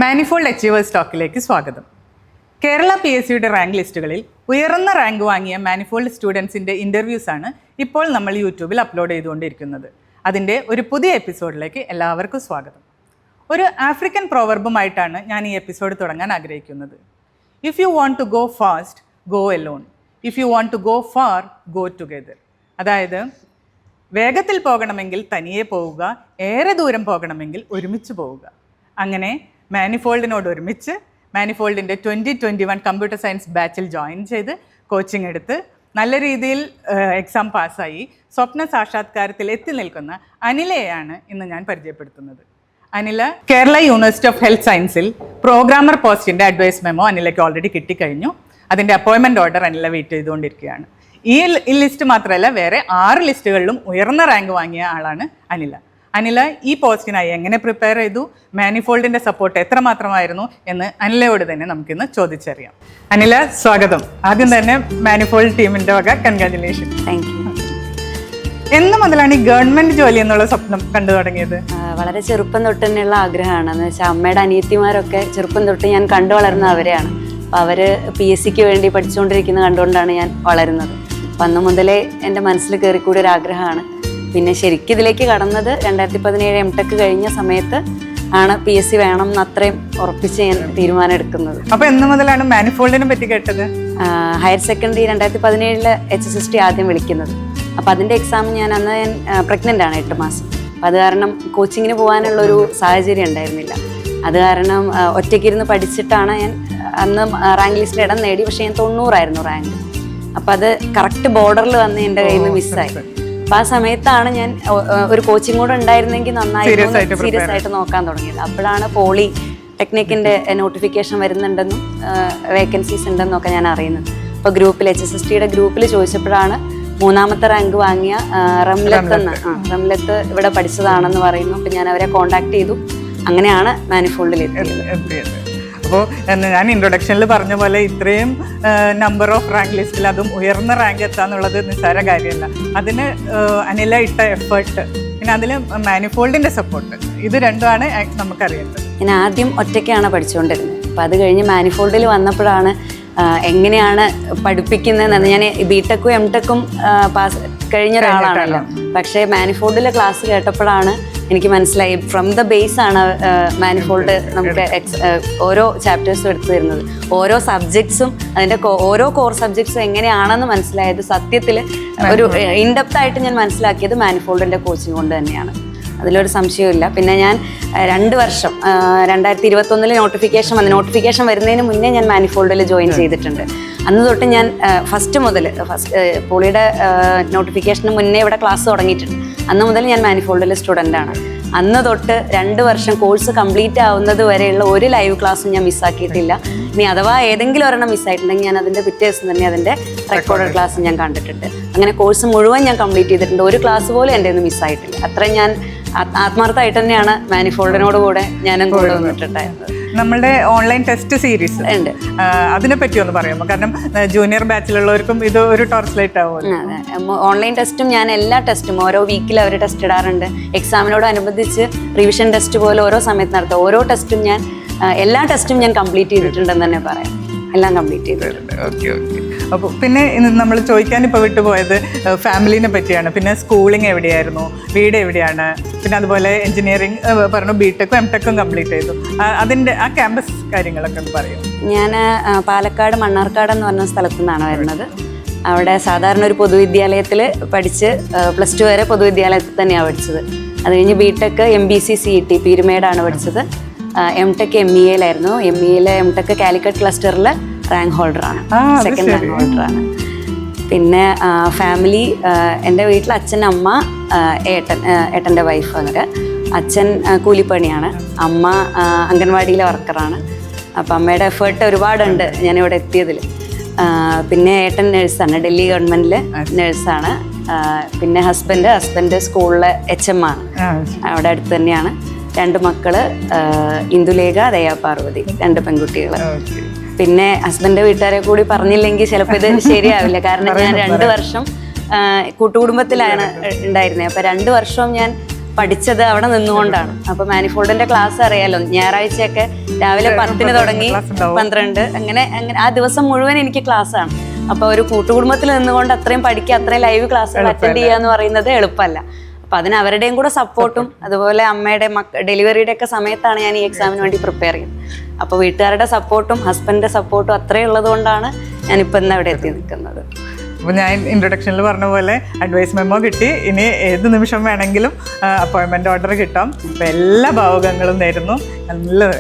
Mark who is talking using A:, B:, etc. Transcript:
A: Manifold achievers ടോക്കിലേക്ക് സ്വാഗതം. Kerala PSCയുടെ rank ലിസ്റ്റുകളിൽ ഉയർന്ന rank വാങ്ങിയ മാനിഫോൾഡ് സ്റ്റുഡൻസിൻ്റെ ഇൻ്റർവ്യൂസാണ് ഇപ്പോൾ നമ്മൾ യൂട്യൂബിൽ അപ്ലോഡ് ചെയ്തുകൊണ്ടിരിക്കുന്നത്. അതിൻ്റെ ഒരു പുതിയ എപ്പിസോഡിലേക്ക് എല്ലാവർക്കും സ്വാഗതം. ഒരു ആഫ്രിക്കൻ പ്രോവർബുമായിട്ടാണ് ഞാൻ ഈ എപ്പിസോഡ് തുടങ്ങാൻ ആഗ്രഹിക്കുന്നത്. If you want to go fast, go alone. If you want to go far, go together. അതായത് വേഗത്തിൽ പോകണമെങ്കിൽ തനിയെ പോവുക, ഏറെ ദൂരം പോകണമെങ്കിൽ ഒരുമിച്ച് പോവുക. അങ്ങനെ മാനിഫോൾഡിനോട് ഒരുമിച്ച് മാനിഫോൾഡിൻ്റെ 2021 കമ്പ്യൂട്ടർ സയൻസ് ബാച്ചിൽ ജോയിൻ ചെയ്ത് കോച്ചിങ് എടുത്ത് നല്ല രീതിയിൽ എക്സാം പാസ്സായി സ്വപ്ന സാക്ഷാത്കാരത്തിൽ എത്തി നിൽക്കുന്ന അനിലയെയാണ് ഇന്ന് ഞാൻ പരിചയപ്പെടുത്തുന്നത്. Anila Kerala university of health സയൻസിൽ പ്രോഗ്രാമർ പോസ്റ്റിൻ്റെ അഡ്വൈസ് മെമ്മോ അനിലയ്ക്ക് ഓൾറെഡി കിട്ടിക്കഴിഞ്ഞു. അതിൻ്റെ അപ്പോയിൻമെൻറ്റ് ഓർഡർ അനില വെയിറ്റ് ചെയ്തുകൊണ്ടിരിക്കുകയാണ്. ഈ ലിസ്റ്റ് മാത്രമല്ല, വേറെ 6 ലിസ്റ്റുകളിലും ഉയർന്ന റാങ്ക് വാങ്ങിയ ആളാണ് അനില. അനില ഈ പോസ്റ്റിനായി എങ്ങനെ പ്രിപ്പയർ ചെയ്തു, മാനിഫോൾഡിൻ്റെ സപ്പോർട്ട് എത്രമാത്രമായിരുന്നു എന്ന് അനിലയോട് തന്നെ നമുക്കിന്ന് ചോദിച്ചറിയാം. അനില, സ്വാഗതം. ആദ്യം തന്നെ മാനിഫോൾഡ് ടീമിൻ്റെ വക കൺഗ്രാജുലേഷൻ.
B: Thank you.
A: എന്ന് മുതലാണ് ഈ ഗവൺമെൻറ് ജോലി എന്നുള്ള സ്വപ്നം കണ്ടു തുടങ്ങിയത്?
B: വളരെ ചെറുപ്പം തൊട്ട് തന്നെയുള്ള ആഗ്രഹമാണ്. എന്ന് വെച്ചാൽ അമ്മയുടെ അനിയത്തിമാരൊക്കെ ചെറുപ്പം തൊട്ട് ഞാൻ കണ്ടു വളർന്ന അവരെയാണ്. അപ്പോൾ അവർ PSCക്ക് വേണ്ടി പഠിച്ചുകൊണ്ടിരിക്കുന്നത് കണ്ടുകൊണ്ടാണ് ഞാൻ വളരുന്നത്. അപ്പം അന്ന് മുതലേ എൻ്റെ മനസ്സിൽ കയറിക്കൂടിയ ഒരു ആഗ്രഹമാണ്. പിന്നെ ശരിക്കും ഇതിലേക്ക് കടന്നത് 2017 MTech കഴിഞ്ഞ സമയത്ത് ആണ്. PSC വേണം എന്ന് അത്രയും ഉറപ്പിച്ച് ഞാൻ തീരുമാനം എടുക്കുന്നത്.
A: അപ്പോൾ എന്ന് മുതലാണ് മാനിഫോൾഡിനെ പറ്റി കേട്ടത്?
B: ഹയർ സെക്കൻഡറി 2017 HSST ആദ്യം വിളിക്കുന്നത്. അപ്പോൾ അതിൻ്റെ എക്സാം ഞാൻ പ്രഗ്നൻ്റ് ആണ്, 8 മാസം. അപ്പോൾ അത് കാരണം കോച്ചിങ്ങിന് പോകാനുള്ളൊരു സാഹചര്യം ഉണ്ടായിരുന്നില്ല. അത് കാരണം ഒറ്റയ്ക്കിരുന്ന് പഠിച്ചിട്ടാണ് ഞാൻ അന്ന് റാങ്ക് ലിസ്റ്റിൽ ഇടം നേടി. പക്ഷേ ഞാൻ 90 റാങ്ക്. അപ്പോൾ അത് കറക്റ്റ് ബോർഡറിൽ വന്ന് എൻ്റെ കയ്യിൽ നിന്ന് മിസ്സായി. അപ്പം ആ സമയത്താണ് ഞാൻ ഒരു കോച്ചിങ് കൂടെ ഉണ്ടായിരുന്നെങ്കിൽ നന്നായിരുന്നു സീരിയസ് ആയിട്ട് നോക്കാൻ തുടങ്ങിയത്. അപ്പോഴാണ് പോളി ടെക്നിക്കിൻ്റെ നോട്ടിഫിക്കേഷൻ വരുന്നുണ്ടെന്നും വേക്കൻസീസ് ഉണ്ടെന്നൊക്കെ ഞാൻ അറിയുന്നത്. അപ്പോൾ ഗ്രൂപ്പിൽ HSSTയുടെ ഗ്രൂപ്പിൽ ചോദിച്ചപ്പോഴാണ് 3ാമത്തെ റാങ്ക് വാങ്ങിയ റംലത്ത് ഇവിടെ പഠിച്ചതാണെന്ന് പറയുന്നു. അപ്പം ഞാൻ അവരെ കോൺടാക്ട് ചെയ്തു. അങ്ങനെയാണ് മാനിഫോൾഡിൽ എത്തിയത്.
A: അപ്പോൾ ഞാൻ ഇൻട്രൊഡക്ഷനിൽ പറഞ്ഞ പോലെ ഇത്രയും നമ്പർ ഓഫ് റാങ്ക് ലിസ്റ്റിൽ അതും ഉയർന്ന റാങ്ക് എത്താന്നുള്ളത് നിസ്സാര കാര്യമല്ല. അതിന് അനില ഇട്ട എഫേർട്ട്, പിന്നെ അതിൽ മാനിഫോൾഡിൻ്റെ സപ്പോർട്ട്, ഇത് രണ്ടുമാണ് നമുക്കറിയേണ്ടത്.
B: ഞാൻ ആദ്യം ഒറ്റയ്ക്കാണ് പഠിച്ചുകൊണ്ടിരുന്നത്. അപ്പോൾ അത് കഴിഞ്ഞ് മാനിഫോൾഡിൽ വന്നപ്പോഴാണ് എങ്ങനെയാണ് പഠിപ്പിക്കുന്നതെന്ന്. ഞാൻ BTechഉം MTechഉം പാസ് കഴിഞ്ഞ ഒരാളാണല്ലോ. പക്ഷേ മാനിഫോൾഡിലെ ക്ലാസ് കേട്ടപ്പോഴാണ് എനിക്ക് മനസ്സിലായി ഫ്രം ദ ബേസ് ആണ് മാനിഫോൾഡ് നമുക്ക് ഓരോ ചാപ്റ്റേഴ്സും എടുത്തു തരുന്നത്. ഓരോ സബ്ജക്ട്സും അതിൻ്റെ ഓരോ കോർ സബ്ജക്ട്സും എങ്ങനെയാണെന്ന് മനസ്സിലായത് സത്യത്തിൽ ഒരു ഇൻഡെപ്ത് ആയിട്ട് ഞാൻ മനസ്സിലാക്കിയത് മാനിഫോൾഡിൻ്റെ കോച്ചിങ് കൊണ്ട് തന്നെയാണ്. അതിലൊരു സംശയമില്ല. പിന്നെ ഞാൻ 2 വർഷം 2021 നോട്ടിഫിക്കേഷൻ വരുന്നതിന് മുന്നേ ഞാൻ മാനിഫോൾഡിൽ ജോയിൻ ചെയ്തിട്ടുണ്ട്. അന്ന് തൊട്ട് ഞാൻ ഫസ്റ്റ് പോളിയുടെ നോട്ടിഫിക്കേഷന് മുന്നേ ഇവിടെ ക്ലാസ് തുടങ്ങിയിട്ടുണ്ട്. അന്ന് മുതൽ ഞാൻ മാനിഫോൾഡിലെ സ്റ്റുഡൻ്റാണ്. അന്ന് തൊട്ട് 2 വർഷം കോഴ്സ് കംപ്ലീറ്റ് ആവുന്നത് വരെയുള്ള ഒരു ലൈവ് ക്ലാസ്സും ഞാൻ മിസ്സാക്കിയിട്ടില്ല. ഇനി അഥവാ ഏതെങ്കിലും ഒരെണ്ണം മിസ്സായിട്ടുണ്ടെങ്കിൽ ഞാൻ അതിൻ്റെ പിറ്റേ ദിവസം തന്നെ അതിൻ്റെ റെക്കോർഡഡ് ക്ലാസ് ഞാൻ കണ്ടിട്ടുണ്ട്. അങ്ങനെ കോഴ്സ് മുഴുവൻ ഞാൻ കംപ്ലീറ്റ് ചെയ്തിട്ടുണ്ട്. ഒരു ക്ലാസ് പോലും എൻ്റെ ഒന്നും മിസ്സായിട്ടില്ല. അത്രയും ഞാൻ ആത്മാർത്ഥമായിട്ട് തന്നെയാണ് മാനിഫോൾഡിനോട് കൂടെ ഞാനും കൂടെ വന്നിട്ടുണ്ടായിരുന്നത്.
A: നമ്മളുടെ ഓൺലൈൻ ടെസ്റ്റ് സീരീസ് ഉണ്ട്, അതിനെ പറ്റി ഒന്ന് പറയാമോ? കാരണം ജൂനിയർ ബാച്ചിലുള്ളവർക്കും ഇത് ഒരു ടോർച്ച് ലൈറ്റ് ആവുമല്ലോ.
B: ഓൺലൈൻ ടെസ്റ്റും ഞാൻ എല്ലാ ടെസ്റ്റും ഓരോ വീക്കിൽ അവർ ടെസ്റ്റ് ഇടാറുണ്ട്. എക്സാമിനോടനുബന്ധിച്ച് റിവിഷൻ ടെസ്റ്റ് പോലെ ഓരോ സമയത്ത് നടത്തും. ഓരോ ടെസ്റ്റും ഞാൻ എല്ലാ ടെസ്റ്റും ഞാൻ കംപ്ലീറ്റ് ചെയ്തിട്ടുണ്ടെന്ന് തന്നെ പറയാം. എല്ലാം കംപ്ലീറ്റ് ചെയ്തിട്ടുണ്ട്.
A: ഓക്കെ. അപ്പോൾ പിന്നെ നമ്മൾ ചോദിക്കാൻ ഇപ്പോൾ വിട്ടുപോയത് ഫാമിലിനെ പറ്റിയാണ്. പിന്നെ സ്കൂളിംഗ് എവിടെയായിരുന്നു, വീട് എവിടെയാണ്, പിന്നെ അതുപോലെ എഞ്ചിനീയറിംഗ് പറഞ്ഞു, BTechഉം MTechഉം കംപ്ലീറ്റ് ചെയ്തു. അതിൻ്റെ ആ ക്യാമ്പസ് കാര്യങ്ങളൊക്കെ ഒന്ന് പറയും.
B: ഞാൻ പാലക്കാട് മണ്ണാർക്കാട് എന്ന് പറഞ്ഞ സ്ഥലത്തു നിന്നാണ് വരുന്നത്. അവിടെ സാധാരണ ഒരു പൊതുവിദ്യാലയത്തിൽ പഠിച്ച് +2 വരെ പൊതുവിദ്യാലയത്തിൽ തന്നെയാണ് പഠിച്ചത്. അത് കഴിഞ്ഞ് BTech MBC CET പീരുമേടാണ് പഠിച്ചത്. MTech MEAയിലായിരുന്നു. MEAയിലെ MTech കാലിക്കറ്റ് ക്ലസ്റ്ററിൽ റാങ്ക് ഹോൾഡറാണ്, സെക്കൻഡ് റാങ്ക് ഹോൾഡറാണ്. പിന്നെ ഫാമിലി, എൻ്റെ വീട്ടിൽ അച്ഛൻ, അമ്മ, ഏട്ടൻ്റെ വൈഫ്. അങ്ങനെ അച്ഛൻ കൂലിപ്പണിയാണ്, അമ്മ അംഗൻവാടിയിലെ വർക്കറാണ്. അപ്പം അമ്മയുടെ എഫേർട്ട് ഒരുപാടുണ്ട് ഞാനിവിടെ എത്തിയതിൽ. പിന്നെ ഏട്ടൻ നേഴ്സാണ്, ഡൽഹി ഗവൺമെൻറ്റിൽ നേഴ്സാണ്. പിന്നെ ഹസ്ബൻഡ് സ്കൂളിലെ HM ആണ്, അവിടെ അടുത്ത് തന്നെയാണ്. 2 മക്കള്, ഇന്ദുലേഖ, ദയാപാർവതി, 2 പെൺകുട്ടികൾ. പിന്നെ ഹസ്ബൻഡിൻ്റെ വീട്ടുകാരെ കൂടി പറഞ്ഞില്ലെങ്കിൽ ചിലപ്പോൾ ഇത് ശരിയാവില്ല. കാരണം ഞാൻ 2 വർഷം കൂട്ടുകുടുംബത്തിലാണ് ഉണ്ടായിരുന്നത്. അപ്പോൾ 2 വർഷവും ഞാൻ പഠിച്ചത് അവിടെ നിന്നുകൊണ്ടാണ്. അപ്പൊ മാനിഫോൾഡിന്റെ ക്ലാസ് അറിയാലോ, ഞായറാഴ്ചയൊക്കെ രാവിലെ 10 തുടങ്ങി 12 അങ്ങനെ അങ്ങനെ ആ ദിവസം മുഴുവൻ എനിക്ക് ക്ലാസ്സാണ്. അപ്പൊ ഒരു കൂട്ടുകുടുംബത്തിൽ നിന്നുകൊണ്ട് അത്രയും പഠിക്കുക, അത്രയും ലൈവ് ക്ലാസ്സുകൾ അറ്റൻഡ് ചെയ്യുക എന്ന് പറയുന്നത് എളുപ്പമല്ല. അപ്പൊ അതിന് അവരുടെയും കൂടെ സപ്പോർട്ടും അതുപോലെ അമ്മയുടെ ഡെലിവറിയുടെ ഒക്കെ സമയത്താണ് ഞാൻ ഈ എക്സാമിന് വേണ്ടി പ്രിപ്പയർ ചെയ്യുന്നത്. അപ്പോൾ വീട്ടുകാരുടെ സപ്പോർട്ടും ഹസ്ബൻഡിന്റെ സപ്പോർട്ടും അത്രയും ഉള്ളത് കൊണ്ടാണ് ഞാനിപ്പോൾ ഇന്ന് അവിടെ എത്തി നിൽക്കുന്നത്.
A: അപ്പോൾ ഞാൻ ഇൻട്രൊഡക്ഷനിൽ പറഞ്ഞ പോലെ അഡ്വൈസ് മെമ്മോ കിട്ടി. ഇനി ഏത് നിമിഷം വേണമെങ്കിലും അപ്പോയിൻമെൻറ്റ് ഓർഡർ കിട്ടാം. അപ്പോൾ എല്ലാ ഭാവുകങ്ങളും നേരുന്നു. നല്ല